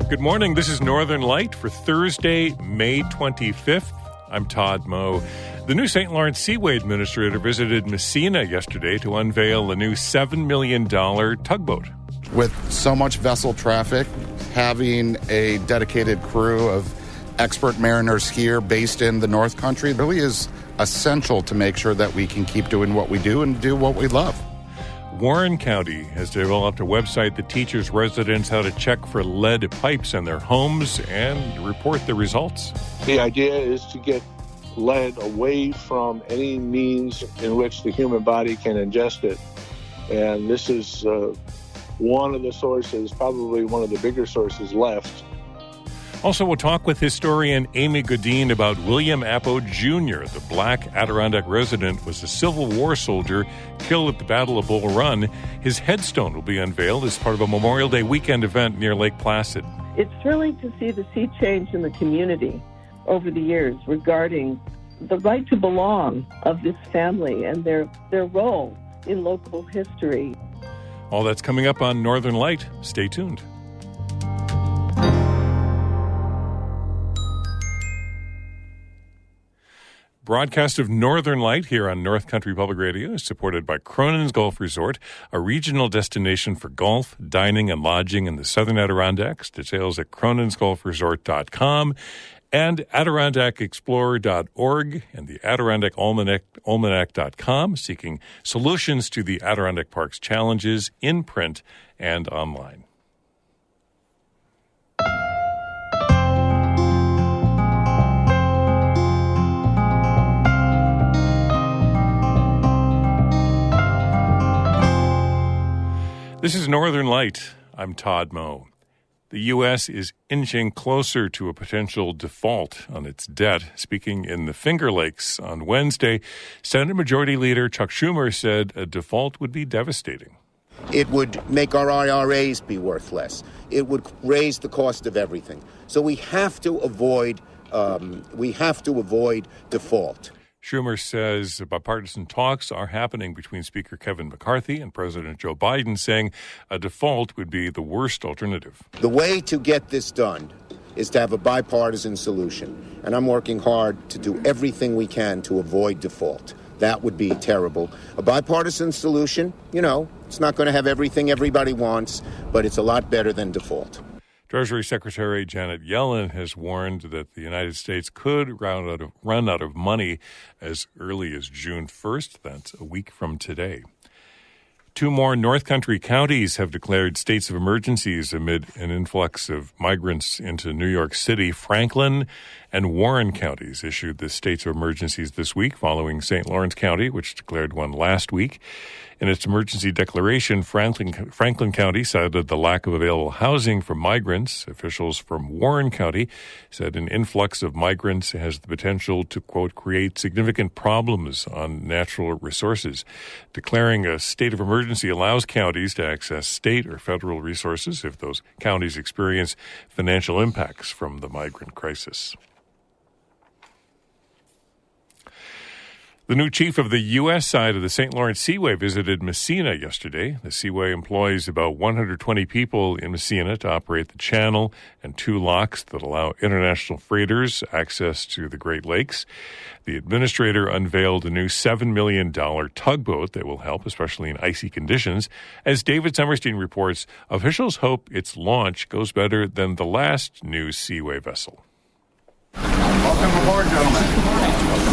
Good morning. This is Northern Light for Thursday, May 25th. I'm Todd Moe. The new St. Lawrence Seaway Administrator visited Messina yesterday to unveil a new $7 million tugboat. With so much vessel traffic, having a dedicated crew of expert mariners here based in the North Country really is essential to make sure that we can keep doing what we do and do what we love. Warren County has developed a website that teaches residents how to check for lead pipes in their homes and report the results. The idea is to get lead away from any means in which the human body can ingest it. And this is one of the sources, probably one of the bigger sources left. Also, we'll talk with historian Amy Godin about William Appo Jr., the black Adirondack resident, was a Civil War soldier killed at the Battle of Bull Run. His headstone will be unveiled as part of a Memorial Day weekend event near Lake Placid. It's thrilling to see the sea change in the community over the years regarding the right to belong of this family and their role in local history. All that's coming up on Northern Light. Stay tuned. Broadcast of Northern Light here on North Country Public Radio is supported by Cronin's Golf Resort, a regional destination for golf, dining, and lodging in the Southern Adirondacks. Details at cronin'sgolfresort.com and AdirondackExplorer.org and the Adirondack Almanac.com, seeking solutions to the Adirondack Park's challenges in print and online. This is Northern Light. I'm Todd Moe. The U.S. is inching closer to a potential default on its debt. Speaking in the Finger Lakes on Wednesday, Senate Majority Leader Chuck Schumer said a default would be devastating. It would make our IRAs be worth less. It would raise the cost of everything. So we have to avoid default. Schumer says bipartisan talks are happening between Speaker Kevin McCarthy and President Joe Biden, saying a default would be the worst alternative. The way to get this done is to have a bipartisan solution, and I'm working hard to do everything we can to avoid default. That would be terrible. A bipartisan solution, it's not going to have everything everybody wants, but it's a lot better than default. Treasury Secretary Janet Yellen has warned that the United States could run out of money as early as June 1st. That's a week from today. 2 more North Country counties have declared states of emergencies amid an influx of migrants into New York City. Franklin and Warren counties issued the states of emergencies this week, following St. Lawrence County, which declared one last week. In its emergency declaration, Franklin County cited the lack of available housing for migrants. Officials from Warren County said an influx of migrants has the potential to, quote, create significant problems on natural resources. Declaring a state of emergency allows counties to access state or federal resources if those counties experience financial impacts from the migrant crisis. The new chief of the U.S. side of the St. Lawrence Seaway visited Messina yesterday. The Seaway employs about 120 people in Messina to operate the channel and 2 locks that allow international freighters access to the Great Lakes. The administrator unveiled a new $7 million tugboat that will help, especially in icy conditions. As David Summerstein reports, officials hope its launch goes better than the last new Seaway vessel. Welcome aboard, gentlemen.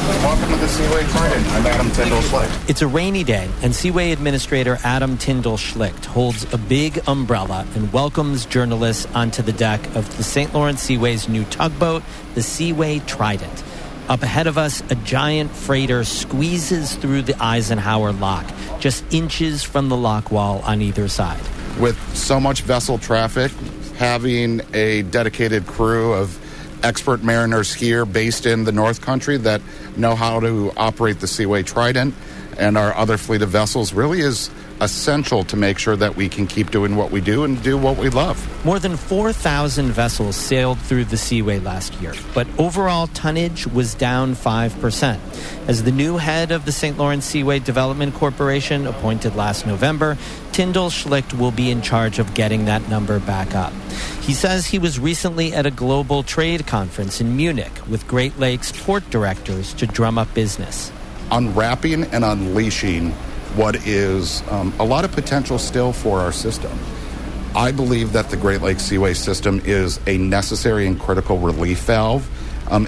Welcome to the Seaway Trident. I'm Adam Tyndall Schlicht. It's a rainy day, and Seaway Administrator Adam Tyndall Schlicht holds a big umbrella and welcomes journalists onto the deck of the St. Lawrence Seaway's new tugboat, the Seaway Trident. Up ahead of us, a giant freighter squeezes through the Eisenhower lock, just inches from the lock wall on either side. With so much vessel traffic, having a dedicated crew of expert mariners here based in the North Country that know how to operate the Seaway Trident and our other fleet of vessels really is essential to make sure that we can keep doing what we do and do what we love. More than 4,000 vessels sailed through the Seaway last year, but overall tonnage was down 5%. As the new head of the St. Lawrence Seaway Development Corporation, appointed last November, Tyndall Schlicht will be in charge of getting that number back up. He says he was recently at a global trade conference in Munich with Great Lakes port directors to drum up business. Unwrapping and unleashing what is a lot of potential still for our system. I believe that the Great Lakes Seaway system is a necessary and critical relief valve,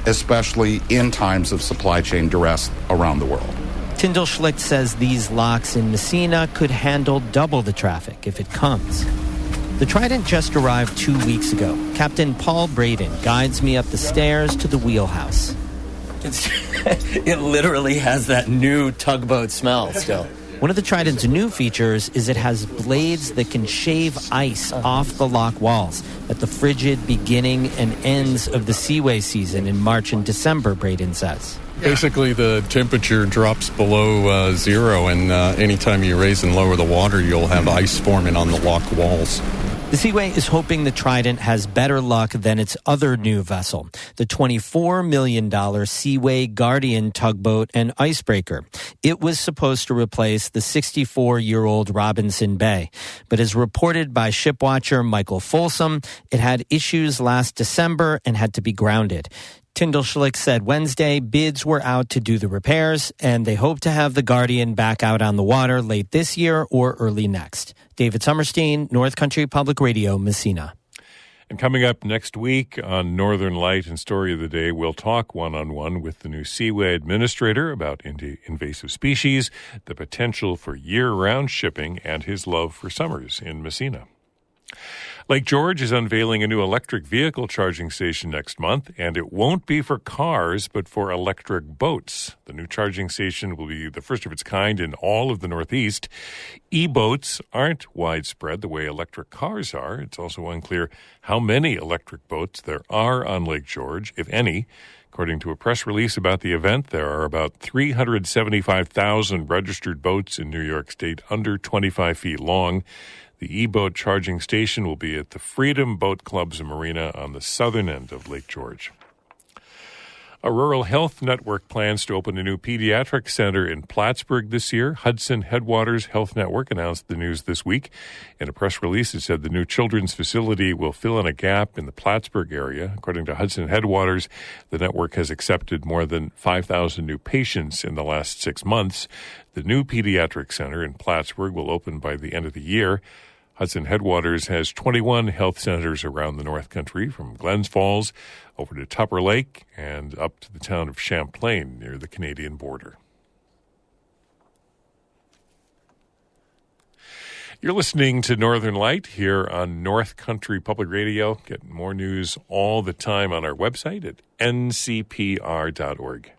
especially in times of supply chain duress around the world. Tyndall Schlicht says these locks in Messina could handle double the traffic if it comes. The Trident just arrived 2 weeks ago. Captain Paul Braden guides me up the stairs to the wheelhouse. It literally has that new tugboat smell still. One of the Trident's new features is it has blades that can shave ice off the lock walls at the frigid beginning and ends of the Seaway season in March and December, Braden says. Basically, the temperature drops below zero, and anytime you raise and lower the water, you'll have ice forming on the lock walls. The Seaway is hoping the Trident has better luck than its other new vessel, the $24 million Seaway Guardian tugboat and icebreaker. It was supposed to replace the 64-year-old Robinson Bay, but as reported by shipwatcher Michael Folsom, it had issues last December and had to be grounded. Tyndall Schlicht said Wednesday bids were out to do the repairs, and they hope to have the Guardian back out on the water late this year or early next. David Summerstein, North Country Public Radio, Messina. And coming up next week on Northern Light and Story of the Day, we'll talk one-on-one with the new Seaway Administrator about invasive species, the potential for year-round shipping, and his love for summers in Messina. Lake George is unveiling a new electric vehicle charging station next month, and it won't be for cars, but for electric boats. The new charging station will be the first of its kind in all of the Northeast. E-boats aren't widespread the way electric cars are. It's also unclear how many electric boats there are on Lake George, if any. According to a press release about the event, there are about 375,000 registered boats in New York State under 25 feet long. The e-boat charging station will be at the Freedom Boat Clubs and Marina on the southern end of Lake George. A rural health network plans to open a new pediatric center in Plattsburgh this year. Hudson Headwaters Health Network announced the news this week. In a press release, it said the new children's facility will fill in a gap in the Plattsburgh area. According to Hudson Headwaters, the network has accepted more than 5,000 new patients in the last 6 months. The new pediatric center in Plattsburgh will open by the end of the year. Hudson Headwaters has 21 health centers around the North Country, from Glens Falls over to Tupper Lake and up to the town of Champlain near the Canadian border. You're listening to Northern Light here on North Country Public Radio. Get more news all the time on our website at ncpr.org.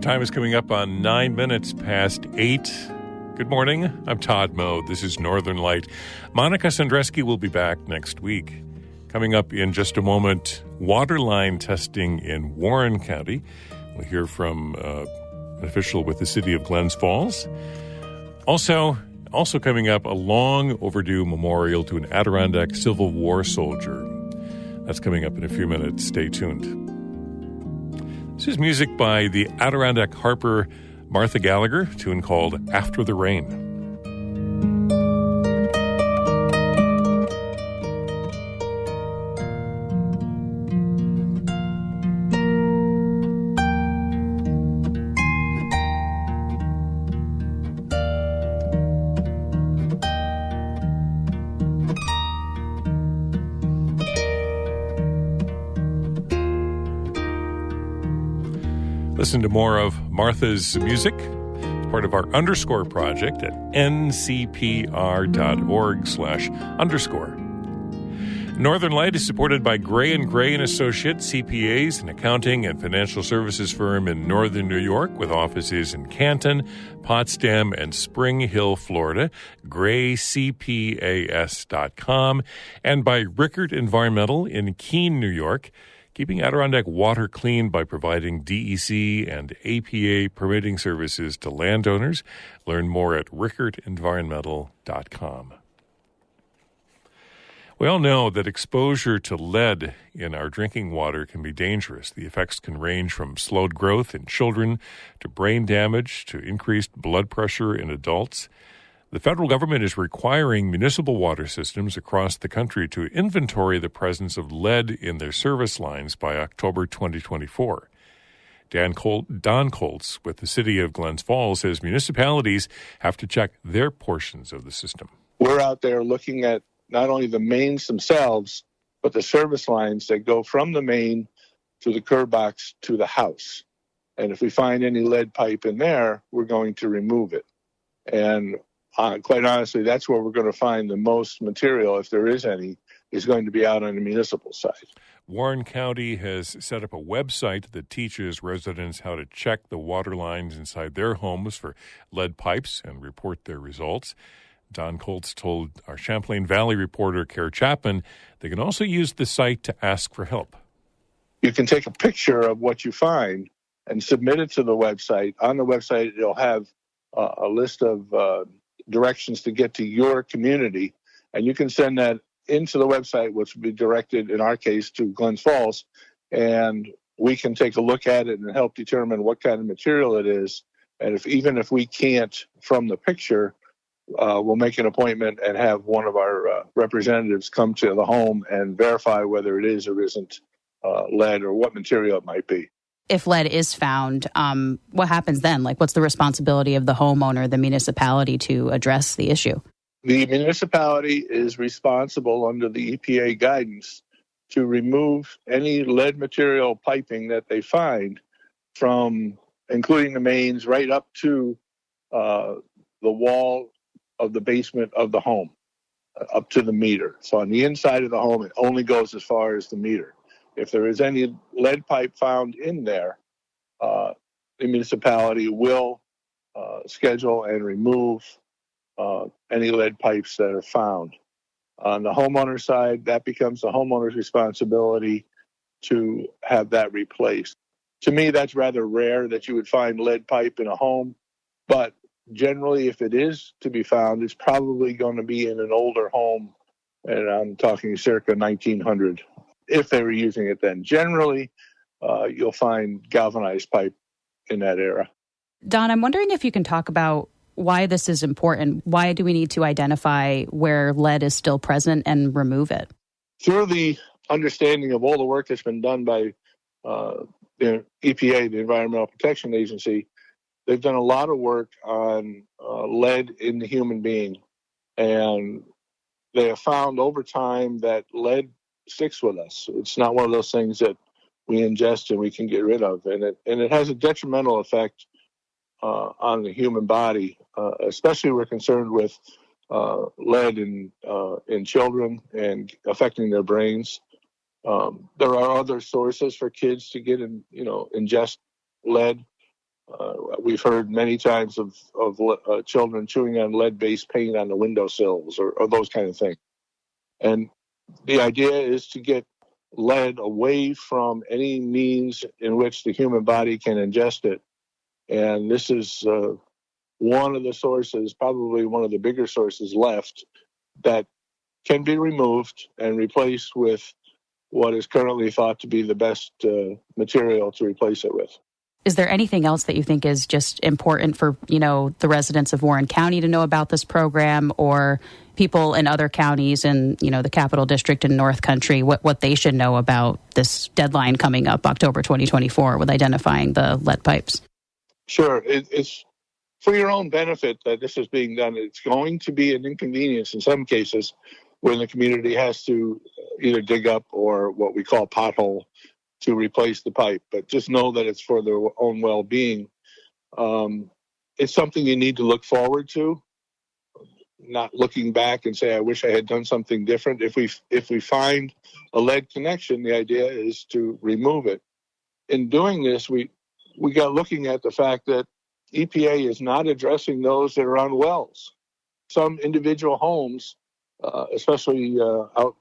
Time is coming up on 9 minutes past 8. Good morning. I'm Todd Moe. This is Northern Light. Monica Sandreski will be back next week. Coming up in just a moment, waterline testing in Warren County. We'll hear from an official with the city of Glens Falls. Also coming up, a long overdue memorial to an Adirondack Civil War soldier. That's coming up in a few minutes. Stay tuned. This is music by the Adirondack harper Martha Gallagher, a tune called After the Rain. Listen to more of Martha's music. It's part of our Underscore project at ncpr.org/underscore. Northern Light is supported by Gray & Gray & Associates, CPAs, an accounting and financial services firm in northern New York with offices in Canton, Potsdam, and Spring Hill, Florida, graycpas.com, and by Rickert Environmental in Keene, New York, keeping Adirondack water clean by providing DEC and APA permitting services to landowners. Learn more at rickertenvironmental.com. We all know that exposure to lead in our drinking water can be dangerous. The effects can range from slowed growth in children to brain damage to increased blood pressure in adults. The federal government is requiring municipal water systems across the country to inventory the presence of lead in their service lines by October 2024. Don Colts with the city of Glens Falls says municipalities have to check their portions of the system. We're out there looking at not only the mains themselves, but the service lines that go from the main to the curb box to the house. And if we find any lead pipe in there, we're going to remove it. And quite honestly, that's where we're going to find the most material, if there is any, is going to be out on the municipal side. Warren County has set up a website that teaches residents how to check the water lines inside their homes for lead pipes and report their results. Don Colts told our Champlain Valley reporter, Kara Chapman, they can also use the site to ask for help. You can take a picture of what you find and submit it to the website. On the website, it'll have a list of directions to get to your community, and you can send that into the website, which will be directed, in our case, to Glens Falls, and we can take a look at it and help determine what kind of material it is. And even if we can't from the picture, we'll make an appointment and have one of our representatives come to the home and verify whether it is or isn't lead or what material it might be. If lead is found, what happens then? Like, what's the responsibility of the homeowner, the municipality, to address the issue? The municipality is responsible under the EPA guidance to remove any lead material piping that they find from, including the mains, right up to the wall of the basement of the home, up to the meter. So on the inside of the home, it only goes as far as the meter. If there is any lead pipe found in there, the municipality will schedule and remove any lead pipes that are found. On the homeowner side, that becomes the homeowner's responsibility to have that replaced. To me, that's rather rare that you would find lead pipe in a home, but generally, if it is to be found, it's probably going to be in an older home, and I'm talking circa 1900, if they were using it then. Generally, you'll find galvanized pipe in that era. Don, I'm wondering if you can talk about why this is important. Why do we need to identify where lead is still present and remove it? Through the understanding of all the work that's been done by the EPA, the Environmental Protection Agency, they've done a lot of work on lead in the human being. And they have found over time that lead sticks with us. It's not one of those things that we ingest and we can get rid of. And it has a detrimental effect on the human body, especially we're concerned with lead in children and affecting their brains. There are other sources for kids to get ingest lead. We've heard many times of children chewing on lead-based paint on the windowsills or those kind of things. And the idea is to get lead away from any means in which the human body can ingest it. And this is one of the sources, probably one of the bigger sources left, that can be removed and replaced with what is currently thought to be the best material to replace it with. Is there anything else that you think is just important for, the residents of Warren County to know about this program, or people in other counties and, the Capital District and North Country, what they should know about this deadline coming up, October 2024, with identifying the lead pipes? Sure. It's for your own benefit that this is being done. It's going to be an inconvenience in some cases when the community has to either dig up or what we call pothole to replace the pipe, but just know that it's for their own well-being. It's something you need to look forward to, not looking back and say, I wish I had done something different. If we find a lead connection, the idea is to remove it. In doing this, we got looking at the fact that EPA is not addressing those that are on wells. Some individual homes, especially out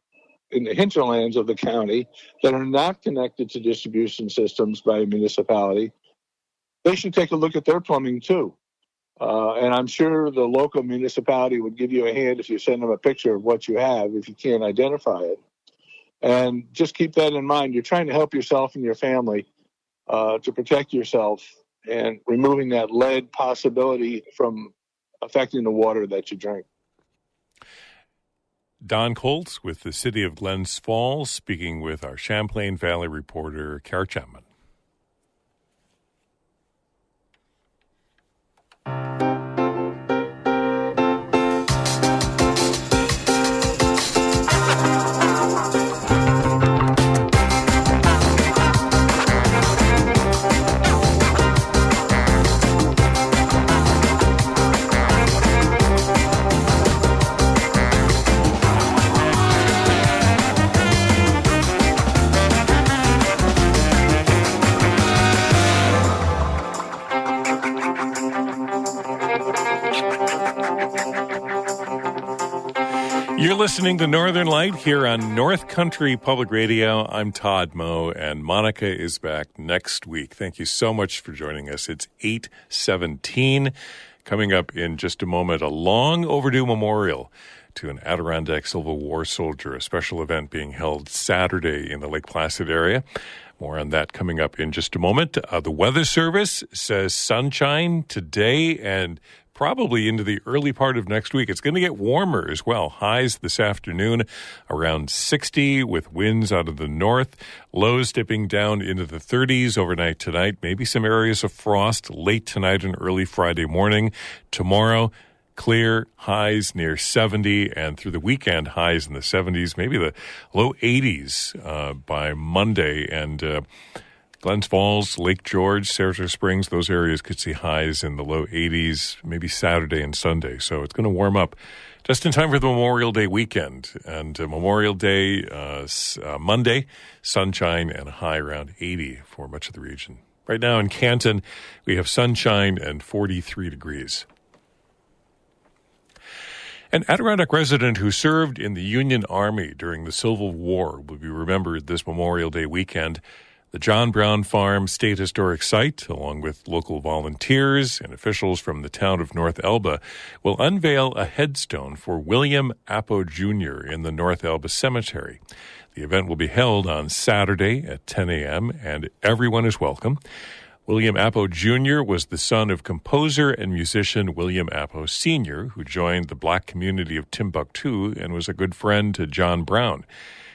in the hinterlands of the county, that are not connected to distribution systems by a municipality, they should take a look at their plumbing too. And I'm sure the local municipality would give you a hand if you send them a picture of what you have, if you can't identify it. And just keep that in mind. You're trying to help yourself and your family to protect yourself, and removing that lead possibility from affecting the water that you drink. Don Colts with the City of Glens Falls, speaking with our Champlain Valley reporter, Kara Chapman. You're listening to Northern Light here on North Country Public Radio. I'm Todd Moe, and Monica is back next week. Thank you so much for joining us. It's 8:17. Coming up in just a moment, a long overdue memorial to an Adirondack Civil War soldier, a special event being held Saturday in the Lake Placid area. More on that coming up in just a moment. The Weather Service says sunshine today and probably into the early part of next week. It's going to get warmer as well. Highs this afternoon around 60 with winds out of the north. Lows dipping down into the 30s overnight tonight. Maybe some areas of frost late tonight and early Friday morning. Tomorrow, clear, highs near 70, and through the weekend, highs in the 70s, maybe the low 80s by Monday. And Glens Falls, Lake George, Saratoga Springs, those areas could see highs in the low 80s, maybe Saturday and Sunday. So it's going to warm up just in time for the Memorial Day weekend. And Memorial Day, Monday, sunshine and a high around 80 for much of the region. Right now in Canton, we have sunshine and 43 degrees. An Adirondack resident who served in the Union Army during the Civil War will be remembered this Memorial Day weekend. The John Brown Farm State Historic Site, along with local volunteers and officials from the town of North Elba, will unveil a headstone for William Appo Jr. in the North Elba Cemetery. The event will be held on Saturday at 10 a.m., and everyone is welcome. William Appo Jr. was the son of composer and musician William Appo Sr., who joined the black community of Timbuktu and was a good friend to John Brown.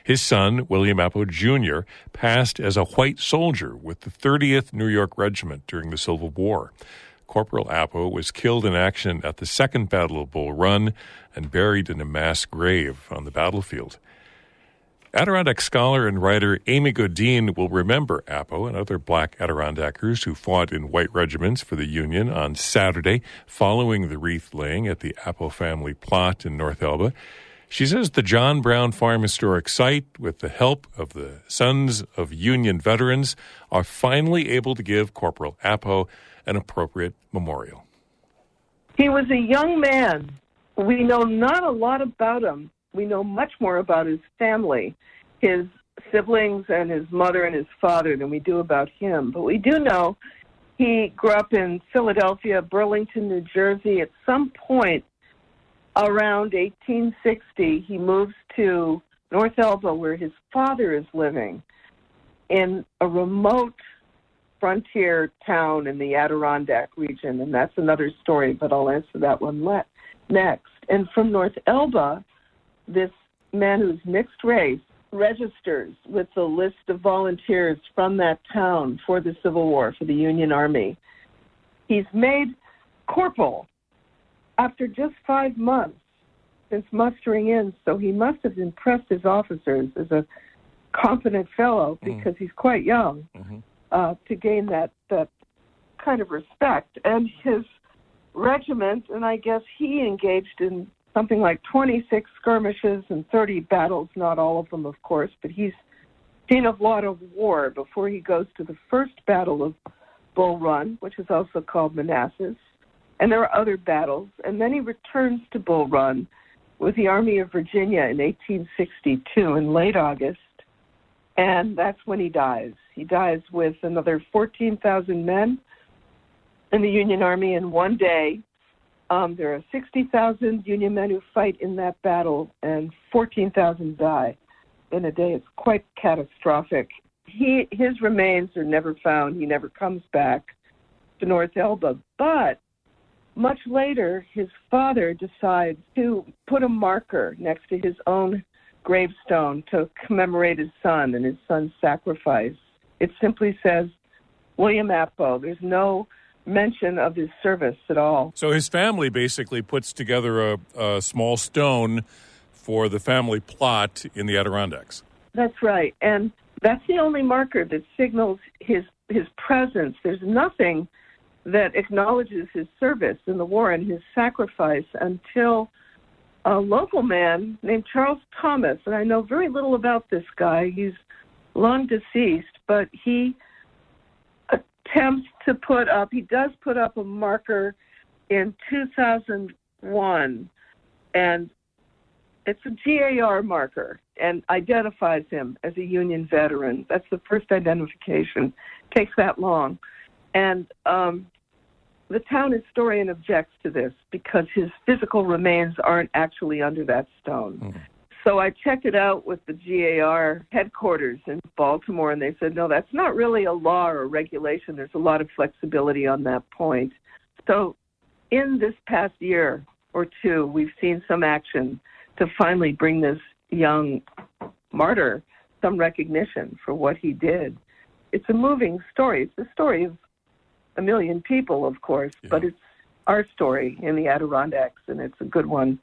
His son, William Appo Jr., passed as a white soldier with the 30th New York Regiment during the Civil War. Corporal Appo was killed in action at the Second Battle of Bull Run and buried in a mass grave on the battlefield. Adirondack scholar and writer Amy Godine will remember Appo and other black Adirondackers who fought in white regiments for the Union on Saturday following the wreath laying at the Appo family plot in North Elba. She says the John Brown Farm Historic Site, with the help of the Sons of Union Veterans, are finally able to give Corporal Appo an appropriate memorial. He was a young man. We know not a lot about him. We know much more about his family, his siblings and his mother and his father than we do about him. But we do know he grew up in Philadelphia, Burlington, New Jersey. At some point around 1860, he moves to North Elba, where his father is living, in a remote frontier town in the Adirondack region. And that's another story, but I'll answer that one next. And from North Elba, this man who's mixed race registers with the list of volunteers from that town for the Civil War, for the Union Army. He's made corporal after just 5 months since mustering in, so he must have impressed his officers as a competent fellow because he's quite young to gain that kind of respect. And his regiment, and I guess he engaged in something like 26 skirmishes and 30 battles, not all of them, of course, but he's seen a lot of war before he goes to the first battle of Bull Run, which is also called Manassas. And there are other battles. And then he returns to Bull Run with the Army of Virginia in 1862 in late August. And that's when he dies. He dies with another 14,000 men in the Union Army in one day. There are 60,000 Union men who fight in that battle, and 14,000 die in a day. It's quite catastrophic. His remains are never found. He never comes back to North Elba. But much later, his father decides to put a marker next to his own gravestone to commemorate his son and his son's sacrifice. It simply says, William Appo. There's no mention of his service at all. So his family basically puts together a small stone for the family plot in the Adirondacks. That's right. And that's the only marker that signals his presence. There's nothing that acknowledges his service in the war and his sacrifice until a local man named Charles Thomas, and I know very little about this guy. He's long deceased, but he does put up a marker in 2001, and it's a GAR marker and identifies him as a Union veteran. That's the first identification. It takes that long. And the town historian objects to this because his physical remains aren't actually under that stone. So I checked it out with the GAR headquarters in Baltimore, and they said, no, that's not really a law or a regulation. There's a lot of flexibility on that point. So in this past year or two, we've seen some action to finally bring this young martyr some recognition for what he did. It's a moving story. It's the story of a million people, of course, but it's our story in the Adirondacks, and it's a good one.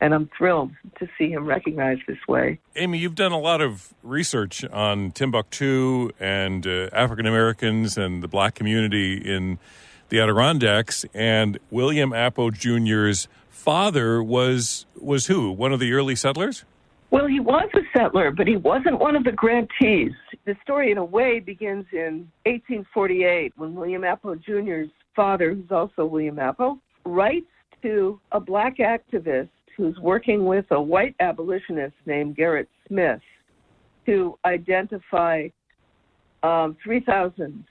And I'm thrilled to see him recognized this way. Amy, you've done a lot of research on Timbuktu and African Americans and the black community in the Adirondacks. And William Appo Jr.'s father was who? One of the early settlers? Well, he was a settler, but he wasn't one of the grantees. The story, in a way, begins in 1848 when William Appo Jr.'s father, who's also William Appo, writes to a black activist who's working with a white abolitionist named Gerrit Smith to identify 3,000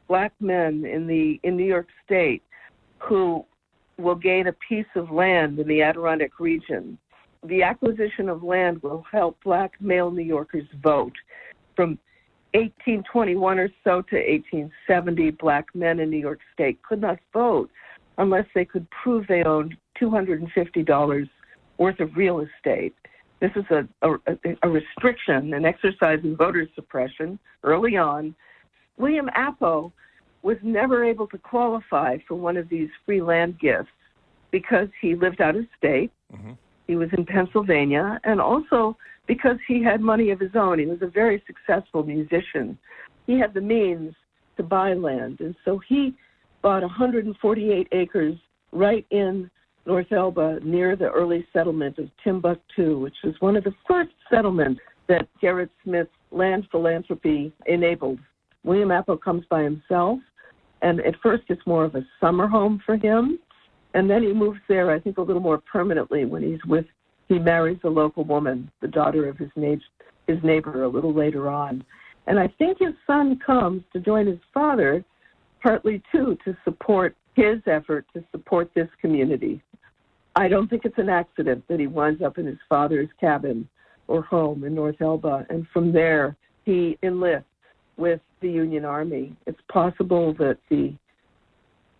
black men in New York State who will gain a piece of land in the Adirondack region. The acquisition of land will help black male New Yorkers vote. From 1821 or so to 1870, black men in New York State could not vote unless they could prove they owned $250 worth of real estate. This is a restriction, an exercise in voter suppression early on. William Appo was never able to qualify for one of these free land gifts because he lived out of state. He was in Pennsylvania, and also because he had money of his own. He was a very successful musician. He had the means to buy land, and so he bought 148 acres right in North Elba near the early settlement of Timbuktu, which was one of the first settlements that Gerrit Smith's land philanthropy enabled. William Appo comes by himself, and at first it's more of a summer home for him, and then he moves there, I think, a little more permanently when he marries a local woman, the daughter of his neighbor, a little later on. And I think his son comes to join his father, partly, too, to support his effort to support this community. I don't think it's an accident that he winds up in his father's cabin or home in North Elba, and from there he enlists with the Union Army. It's possible that the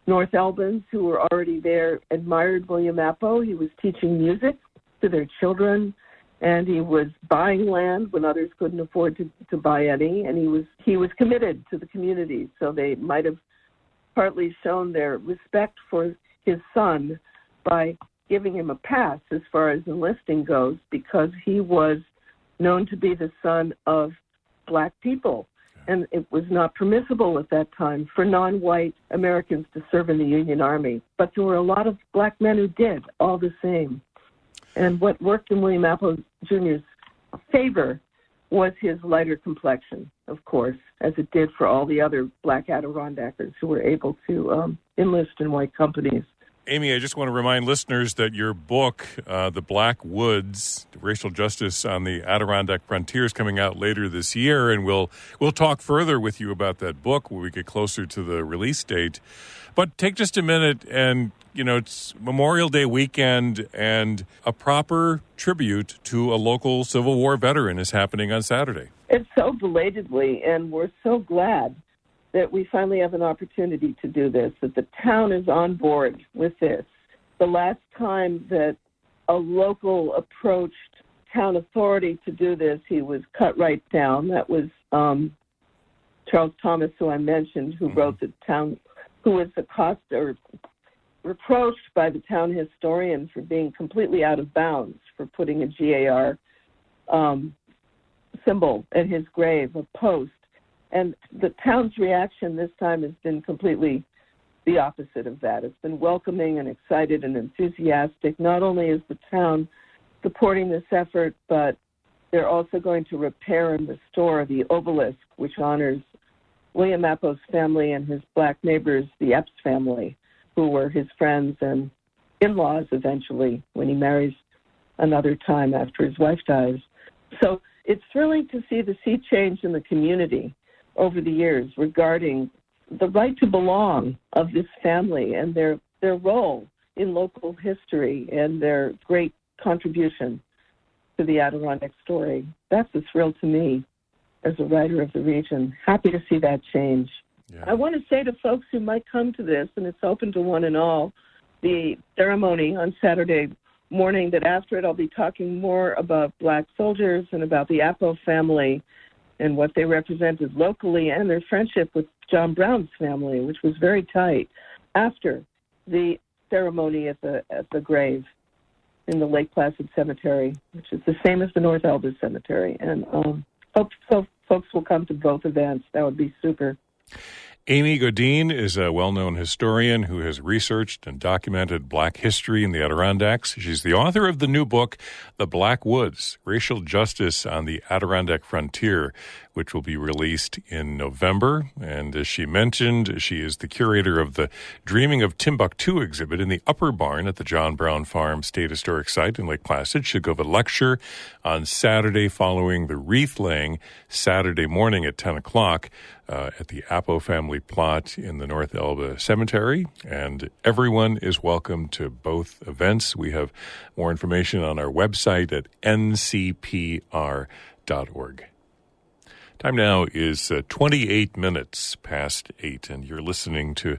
North Elbans who were already there admired William Appo. He was teaching music to their children, and he was buying land when others couldn't afford to buy any, and he was committed to the community, so they might have partly shown their respect for his son by giving him a pass as far as enlisting goes, because he was known to be the son of black people. And it was not permissible at that time for non-white Americans to serve in the Union Army. But there were a lot of black men who did, all the same. And what worked in William Apple Jr.'s favor was his lighter complexion, of course, as it did for all the other black Adirondackers who were able to enlist in white companies. Amy, I just want to remind listeners that your book, The Black Woods, Racial Justice on the Adirondack Frontier, is coming out later this year, and we'll talk further with you about that book when we get closer to the release date. But take just a minute and, it's Memorial Day weekend, and a proper tribute to a local Civil War veteran is happening on Saturday. It's so belatedly, and we're so glad that we finally have an opportunity to do this, that the town is on board with this. The last time that a local approached town authority to do this, he was cut right down. That was Charles Thomas, who I mentioned, who wrote the town, who was reproached by the town historian for being completely out of bounds, for putting a GAR symbol at his grave, a post. And the town's reaction this time has been completely the opposite of that. It's been welcoming and excited and enthusiastic. Not only is the town supporting this effort, but they're also going to repair and restore the obelisk, which honors William Appo's family and his black neighbors, the Epps family, who were his friends and in-laws eventually when he marries another time after his wife dies. So it's thrilling to see the sea change in the community over the years regarding the right to belong of this family and their role in local history and their great contribution to the Adirondack story. That's a thrill to me as a writer of the region. Happy to see that change. Yeah. I want to say to folks who might come to this, and it's open to one and all, the ceremony on Saturday morning, that after it I'll be talking more about black soldiers and about the Appo family and what they represented locally and their friendship with John Brown's family, which was very tight, after the ceremony at the grave in the Lake Placid Cemetery, which is the same as the North Elba Cemetery. And hope folks will come to both events. That would be super. Amy Godine is a well-known historian who has researched and documented black history in the Adirondacks. She's the author of the new book, The Black Woods, Racial Justice on the Adirondack Frontier, which will be released in November. And as she mentioned, she is the curator of the Dreaming of Timbuktu exhibit in the Upper Barn at the John Brown Farm State Historic Site in Lake Placid. She'll give a lecture on Saturday following the wreath-laying Saturday morning at 10 o'clock at the Appo family plot in the North Elba Cemetery. And everyone is welcome to both events. We have more information on our website at ncpr.org. Time now is 28 minutes past 8, and you're listening to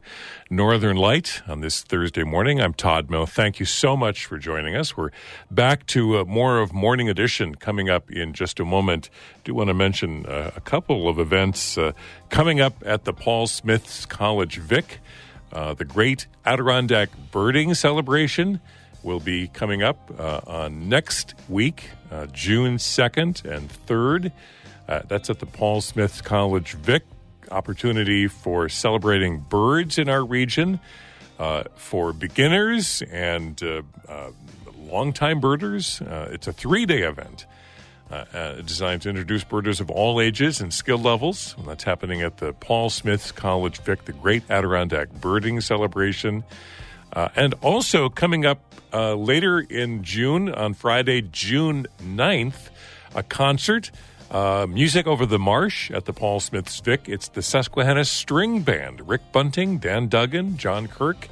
Northern Light on this Thursday morning. I'm Todd Moe. Thank you so much for joining us. We're back to more of Morning Edition coming up in just a moment. I do want to mention a couple of events coming up at the Paul Smith College Vic. The Great Adirondack Birding Celebration will be coming up on next week, June 2nd and 3rd. That's at the Paul Smith College Vic. Opportunity for celebrating birds in our region for beginners and longtime birders. It's a 3-day event designed to introduce birders of all ages and skill levels. And that's happening at the Paul Smith College Vic, the Great Adirondack Birding Celebration. And also coming up later in June, on Friday, June 9th, a concert. Music Over the Marsh at the Paul Smith's Vic. It's the Susquehanna String Band. Rick Bunting, Dan Duggan, John Kirk.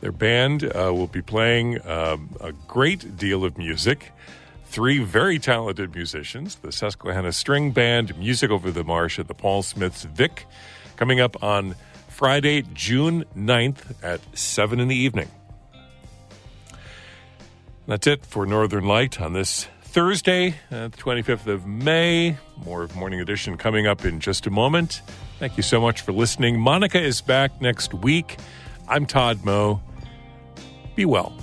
Their band will be playing a great deal of music. 3 very talented musicians. The Susquehanna String Band, Music Over the Marsh at the Paul Smith's Vic. Coming up on Friday, June 9th at 7 in the evening. That's it for Northern Light on this Thursday, the 25th of May. More of Morning Edition coming up in just a moment. Thank you so much for listening. Monica is back next week. I'm Todd Moe. Be well.